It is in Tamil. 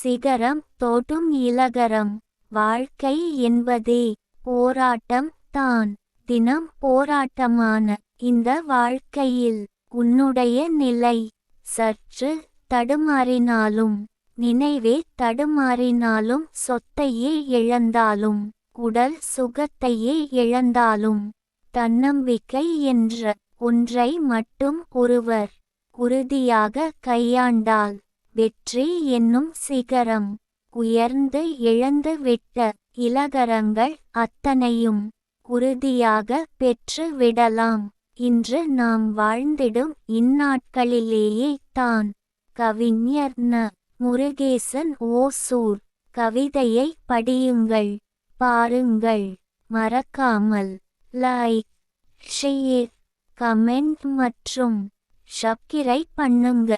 சிகரம் தோட்டும் இலகரம். வாழ்க்கை என்பதே போராட்டம் தான். தினம் போராட்டமான இந்த வாழ்க்கையில் உன்னுடைய நிலை சற்று தடுமாறினாலும், நினைவே தடுமாறினாலும், சொத்தையே இழந்தாலும், உடல் சுகத்தையே இழந்தாலும், தன்னம்பிக்கை என்ற ஒன்றை மட்டும் ஒருவர் உறுதியாக கையாண்டால் வெற்றி என்னும் சிகரம் உயர்ந்து இழந்து விட்ட இலகரங்கள் அத்தனையும் உறுதியாக பெற்று விடலாம். இன்று நாம் வாழ்ந்திடும் இந்நாட்களிலேயே தான். கவிஞர் ந. முருகேசன் ஓசூர். கவிதையை படியுங்கள், பாருங்கள். மறக்காமல் லைக், ஷேர், கமெண்ட் மற்றும் சப்ஸ்கிரைப் பண்ணுங்க.